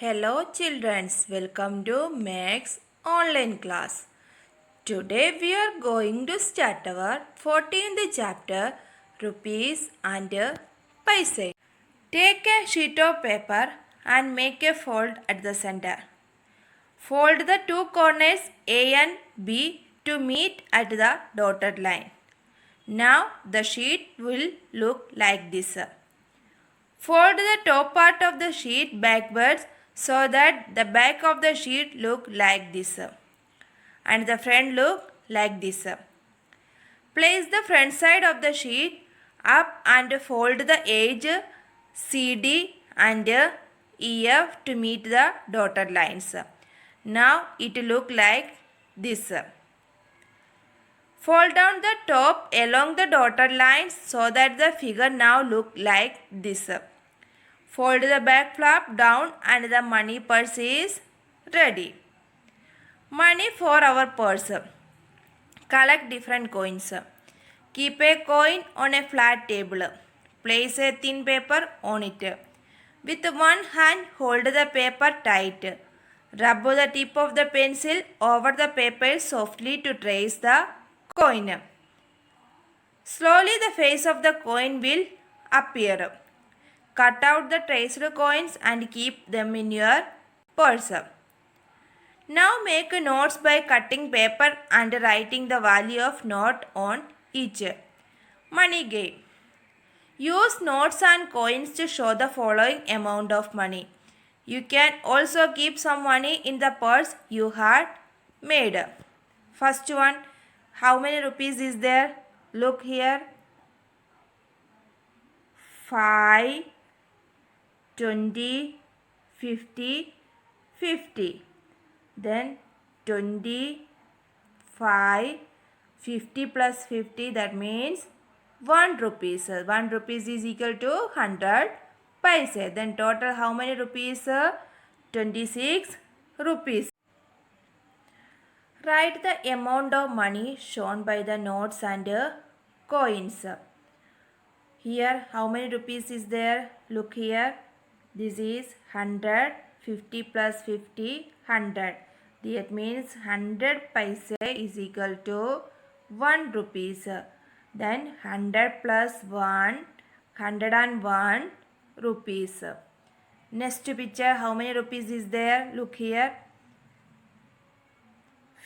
Hello children, welcome to Max online class. Today we are going to start our 14th chapter Rupees and Paise. Take a sheet of paper and make a fold at the center. Fold the two corners A and B to meet at the dotted line. Now the sheet will look like this. Fold the top part of the sheet backwards so that the back of the sheet look like this and the front look like this. Place the front side of the sheet up and fold the edge CD and EF to meet the dotted lines. Now it look like this. Fold down the top along the dotted lines so that the figure now look like this. Fold the back flap down and the money purse is ready. Money for our purse. Collect different coins. Keep a coin on a flat table. Place a thin paper on it. With one hand hold the paper tight. Rub the tip of the pencil over the paper softly to trace the coin. Slowly the face of the coin will appear. Cut out the traced coins and keep them in your purse. Now make notes by cutting paper and writing the value of note on each. Money game. Use notes and coins to show the following amount of money. You can also keep some money in the purse you had made. First one, how many rupees is there? Look here. 5, 20, 50, 50. Then 25, 50 plus 50, that means 1 rupees. 1 rupees is equal to 100 paise. Then total how many rupees? 26 rupees. Write the amount of money shown by the notes and coins. Here how many rupees is there? Look here. This is 100, 50 plus 50, 100. That means 100 paise is equal to 1 rupees. Then 100 plus 1, 101 rupees. Next picture, how many rupees is there? Look here.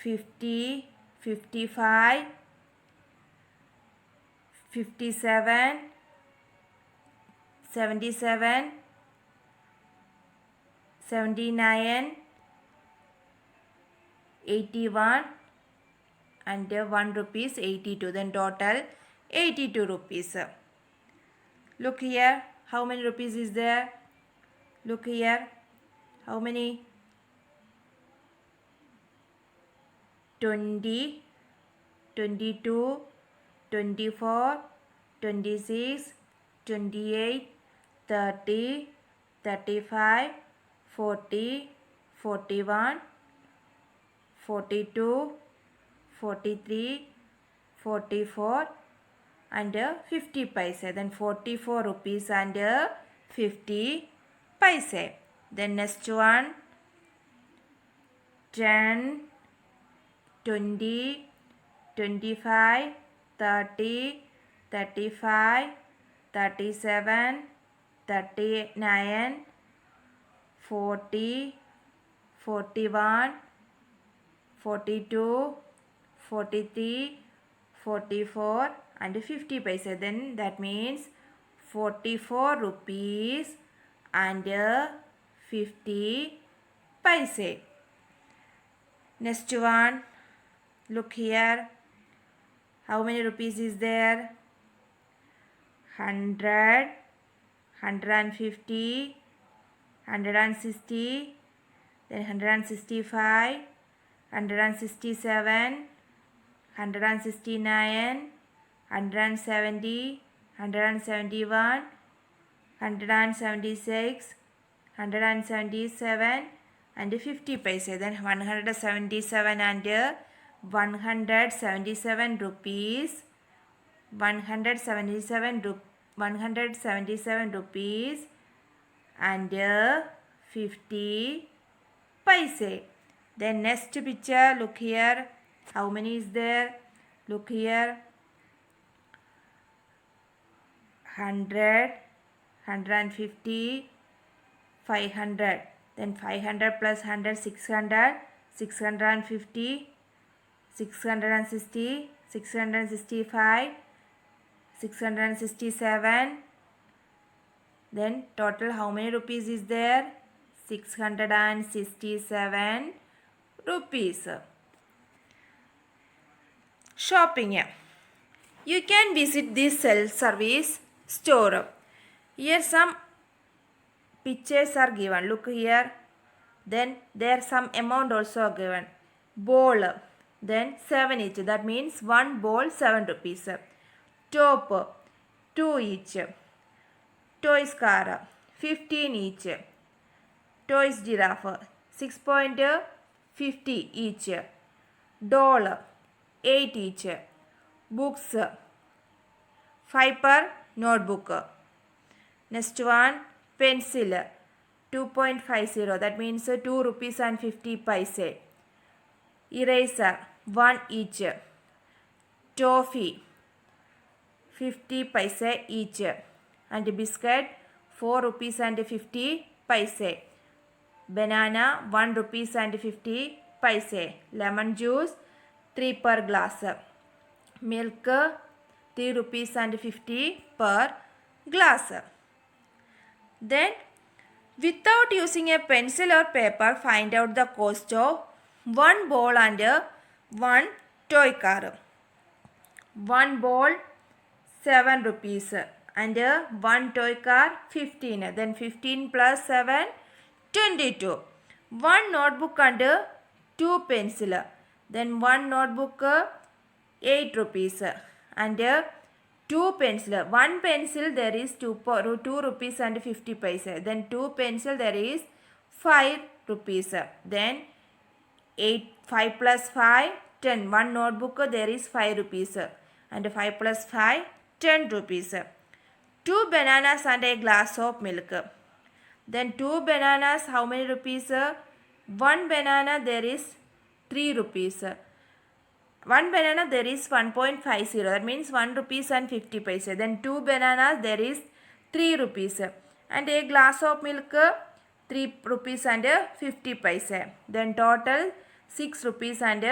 50, 55, 57, 77, 79, 81 and 1 rupees 82. Then total 82 rupees. Look here, how many rupees is there? Look here, how many? 20, 22, 24, 26, 28, 30, 35, 40, 41, 42, 43, 44 and 50 paise. Then 44 rupees and 50 paise. Then next one, 10, 20, 25, 30, 35, 37, 39, 40, 41, 42, 43, 44 and 50 paise. Then that means 44 rupees and 50 paise. Next one, look here, how many rupees is there? 100, 150, 160, then 165, 167, 169, 170, 171, 176, 177 and 50 paise. Then 177 and 177 rupees, 177 rupees and 50 paise. Then next picture, look here. How many is there? Look here. 100, 150, 500. Then 500 plus 100, 600, 650, 660, 665, 667. Then total how many rupees is there? 667 rupees. Shopping. You can visit this self-service store. Here some pictures are given. Look here. Then there some amount also given. Bowl. Then 7 each. That means one bowl 7 rupees. Top 2 each. Toys car 15 each. Toys giraffe 6.50 each. Doll 8 each. Books 5 per notebook. Next one, pencil 2.50, that means 2 rupees and 50 paise. Eraser 1 each. Toffee 50 paise each. And biscuit 4 rupees and 50 paise. Banana 1 rupees and 50 paise. Lemon juice 3 per glass. Milk 3 rupees and 50 per glass. Then without using a pencil or paper, find out the cost of one ball and one toy car. One ball 7 rupees and one toy car 15. Then 15 plus 7 22. One notebook and 2 pencil. Then one notebook 8 rupees and 2 pencil. One pencil there is 2 rupees and 50 paise. Then 2 pencil there is 5 rupees. Then 5 plus 5 10. One notebook there is 5 rupees and 5 plus 5 10 rupees. 2 bananas and a glass of milk. Then 2 bananas how many rupees? One banana there is 3 rupees. One banana there is 1.50, that means 1 rupees and 50 paise. Then 2 bananas there is 3 rupees. And a glass of milk 3 rupees and 50 paise. Then total 6 rupees and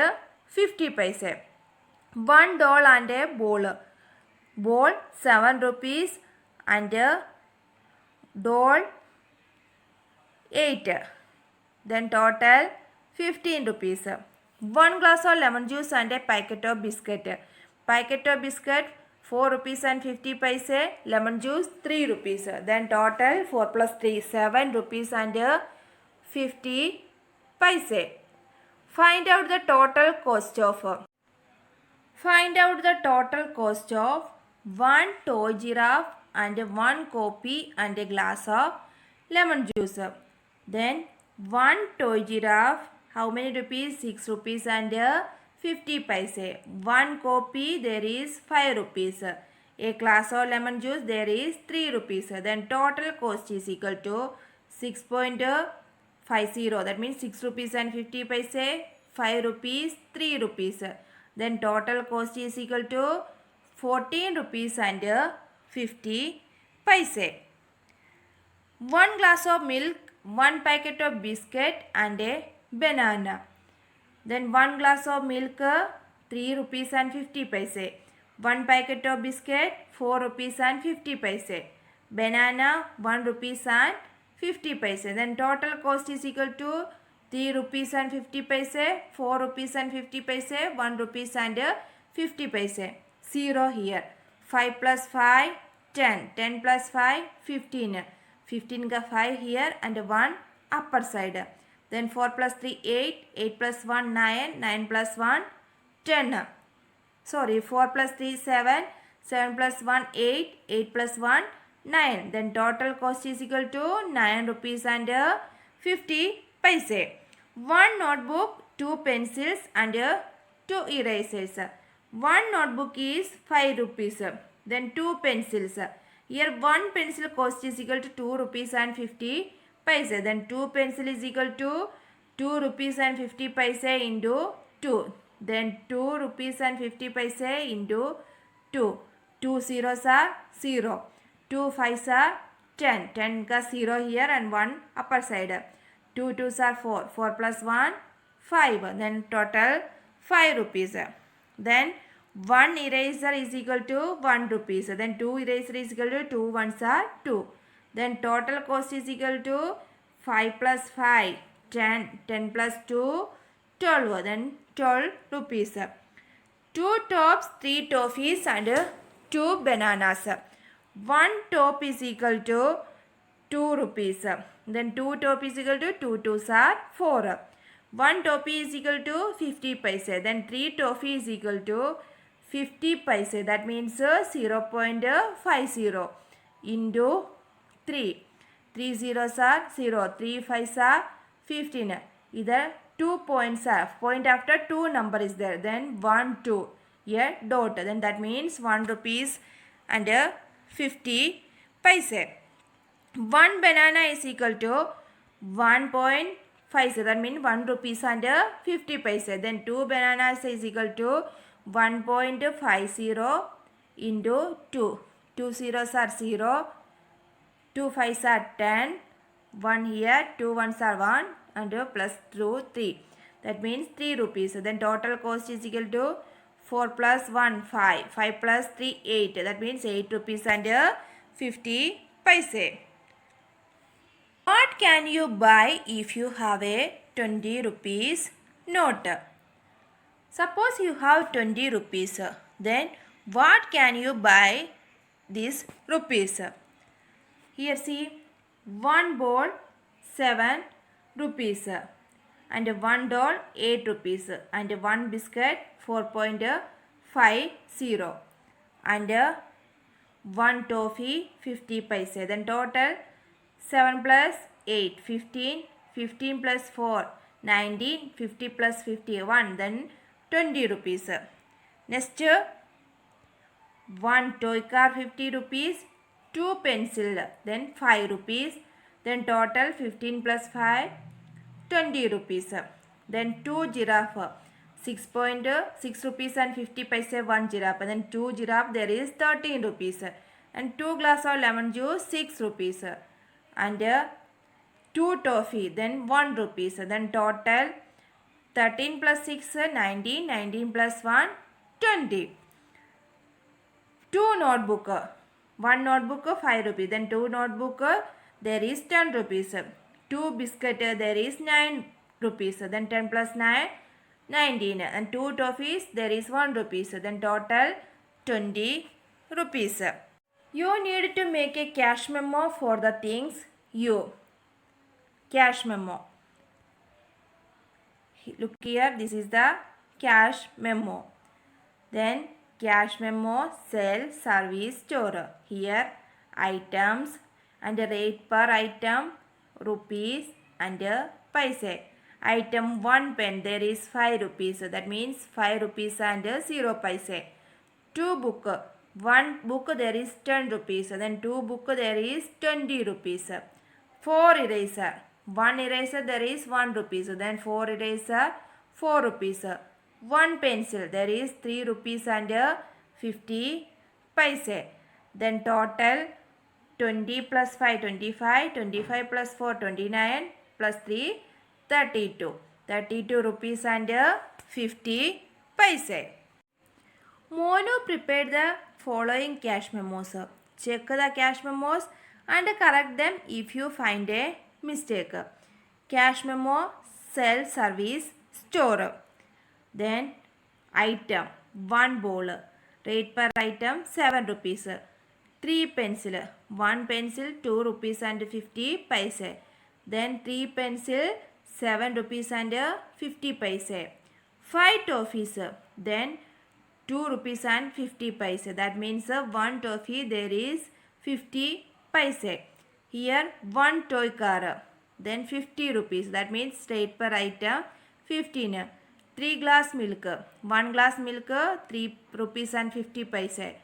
50 paise. One doll and a bowl. Bowl 7 rupees and doll 8. Then total 15 rupees. One glass of lemon juice and a packet of biscuit. Packet of biscuit 4 rupees and 50 paise. Lemon juice 3 rupees. Then total 4 plus 3 7 rupees and 50 paise. Find out the total cost of. Find out the total cost of one toy giraffe and one copy and a glass of lemon juice. Then one toy giraffe, how many rupees? 6 rupees and 50 paise. One copy there is 5 rupees. A glass of lemon juice there is 3 rupees. Then total cost is equal to 6.50. That means 6 rupees and 50 paise, 5 rupees, 3 rupees. Then total cost is equal to 14 rupees and 50 paise. One glass of milk, one packet of biscuit and a banana. Then one glass of milk 3 rupees and 50 paise. One packet of biscuit 4 rupees and 50 paise. Banana 1 rupees and 50 paise. Then total cost is equal to 3 rupees and 50 paise, 4 rupees and 50 paise, 1 rupees and 50 paise. 0 here. 5 plus 5 10. 10 plus 5 15. 15 ka 5 here and 1 upper side. Then 4 plus 3 8. 8 plus 1 9. 9 plus 1 10. Sorry, 4 plus 3 7. 7 plus 1 8. 8 plus 1 9. Then total cost is equal to 9 rupees and 50 paise. One notebook, 2 pencils and 2 erasers. One notebook is 5 rupees. Then 2 pencils. Here one pencil cost is equal to 2 rupees and 50 paise. Then 2 pencil is equal to 2 rupees and 50 paise into 2. Then 2 rupees and 50 paise into 2. 2 zeros are 0. 2 fives are 10. 10 ka 0 here and 1 upper side. 2 twos are 4. 4 plus 1, 5. Then total 5 rupees. Then 1 eraser is equal to 1 rupees. Then 2 eraser is equal to 2 ones are 2. Then total cost is equal to 5 plus 5, 10. 10 plus 2, 12. Then 12 rupees. 2 tops, 3 toffees and 2 bananas. 1 top is equal to 2 rupees. Then 2 top is equal to 2 twos are 4. 1 toffee is equal to 50 paise. Then 3 toffee is equal to 50 paise. That means 0.50 into 3. 3 zeros are 0. 3 fives are 15. Either 2 points are. Point after 2 number is there. Then 1, 2. Here dot. Then that means 1 rupees and 50 paise. 1 banana is equal to 1.50. That means 1 rupees and 50 paise. Then 2 bananas is equal to 1.50 into 2. 2 zeros are 0. 2 fives are 10. 1 here. 2 ones are 1 and plus 2, 3. That means 3 rupees. Then total cost is equal to 4 plus 1, 5. 5 plus 3, 8. That means 8 rupees and 50 paise. What can you buy if you have a 20 rupees note? Suppose you have 20 rupees. Then what can you buy this rupees? Here see, 1 ball 7 rupees and 1 doll 8 rupees and 1 biscuit 4.50 and 1 toffee 50 paise. Then total 7 plus 8, 15, 15 plus 4, 19, 50 plus 51, then 20 rupees. Next, 1 toy car 50 rupees, 2 pencil, then 5 rupees, then total 15 plus 5, 20 rupees. Then 2 giraffe, 6.6 rupees and 50 paise 1 giraffe. Then 2 giraffe there is 13 rupees. And 2 glass of lemon juice 6 rupees. And 2 toffee then 1 rupees. Then total 13 plus 6 19, 19 plus 1 20. 2 notebook, 1 notebook 5 rupees. Then 2 notebook there is 10 rupees. 2 biscuit there is 9 rupees. Then 10 plus 9 19. And 2 toffees there is 1 rupees. Then total 20 rupees. You need to make a cash memo for the things you. Cash memo. Look here, this is the cash memo. Then cash memo, sell, service, store. Here items and rate per item, rupees and paise. Item 1 pen, there is 5 rupees. That means 5 rupees and 0 paise. 2 book. 1 book there is 10 rupees. Then 2 book there is 20 rupees. 4 eraser. 1 eraser there is 1 rupees. Then 4 eraser 4 rupees. 1 pencil there is 3 rupees and 50 paise. Then total 20 plus 5 25. 25 plus 4 29 plus 3 32. 32 rupees and 50 paise. Monu prepared the following cash memos. Check the cash memos and correct them if you find a mistake. Cash memo, sell, service, store. Then item 1 bowl, rate per item 7 rupees. 3 pencil, 1 pencil 2 rupees and 50 paise. Then 3 pencil 7 rupees and 50 paise. 5 toffees, then 2 rupees and 50 paise. That means 1 toffee there is 50 paise. Here 1 toy car, then 50 rupees. That means rate per item 15. 3 glass milk, 1 glass milk 3 rupees and 50 paise.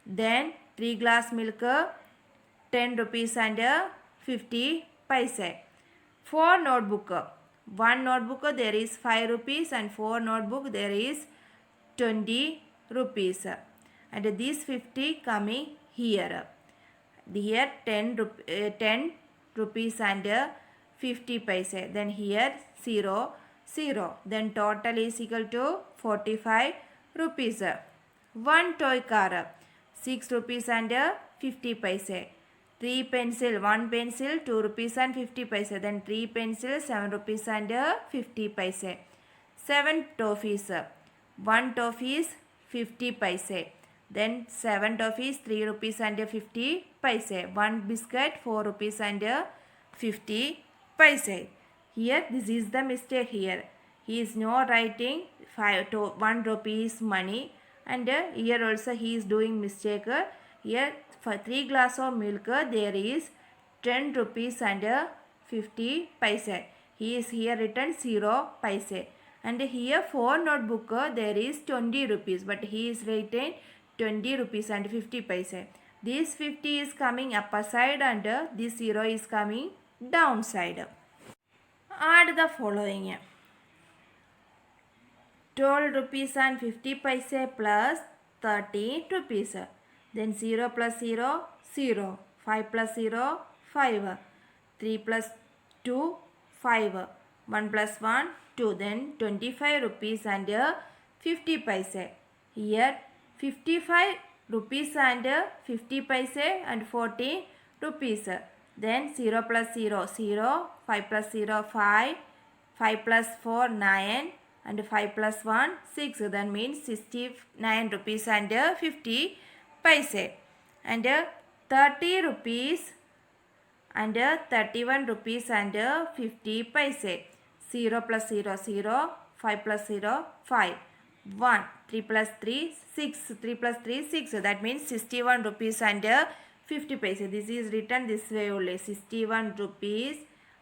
Then 3 glass milk 10 rupees and 50 paise. 4 notebook. 1 notebook there is 5 rupees and 4 notebook there is 20 rupees. And these 50 coming here. Here 10 rupees and 50 paise. Then here 0, 0. Then total is equal to 45 rupees. 1 toy car, 6 rupees and 50 paise. 3 pencil, 1 pencil, 2 rupees and 50 paise. Then 3 pencils, 7 rupees and 50 paise. 7 toffees, 1 toffee is 50 paise. Then 7 toffees, 3 rupees and 50 paise. 1 biscuit, 4 rupees and 50 paise. Here this is the mistake here. He is not writing 1 rupees money, and here also he is doing mistake. Here for 3 glass of milk there is 10 rupees and 50 paise. He is here written 0 paise. And here for notebook there is 20 rupees, but he is written 20 rupees and 50 paise. This 50 is coming upper side and this 0 is coming downside. Add the following. 12 rupees and 50 paise plus 13 rupees. Then 0 plus 0, 0. 5 plus 0, 5. 3 plus 2, 5. 1 plus 1, 2. Then 25 rupees and 50 paise. Here 55 rupees and 50 paise and 40 rupees. Then 0 plus 0, 0. 5 plus 0, 5. 5 plus 4, 9. And 5 plus 1, 6. That means 69 rupees and 50 paise. And 30 rupees and 31 rupees and 50 paise. 0 plus 0, 0. 5 plus 0, 5. 1. 3 plus 3, 6. 3 plus 3, 6. That means 61 rupees and 50 paise. This is written this way only. 61 rupees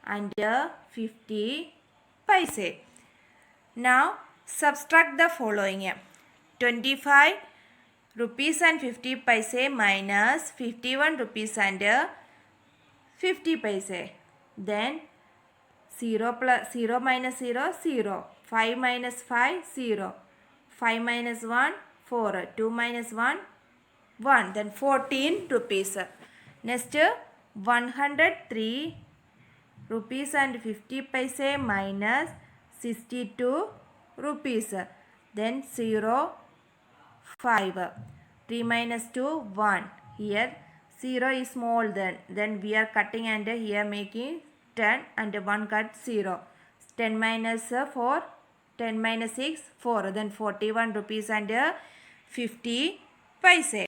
and 50 paise. Now subtract the following. 25 rupees and 50 paise minus 51 rupees and 50 paise. Then 0 minus 0, 0. 5 minus 5, 0. 5 minus 1, 4. 2 minus 1, 1. Then 14 rupees. Next 103 rupees and 50 paise minus 62 rupees. Then 0, 5. 3 minus 2, 1. Here 0 is small, then we are cutting and here making 10 and 1 cut 0. 10 minus 4, 10 minus 6, 4. Then 41 rupees and 50 paise.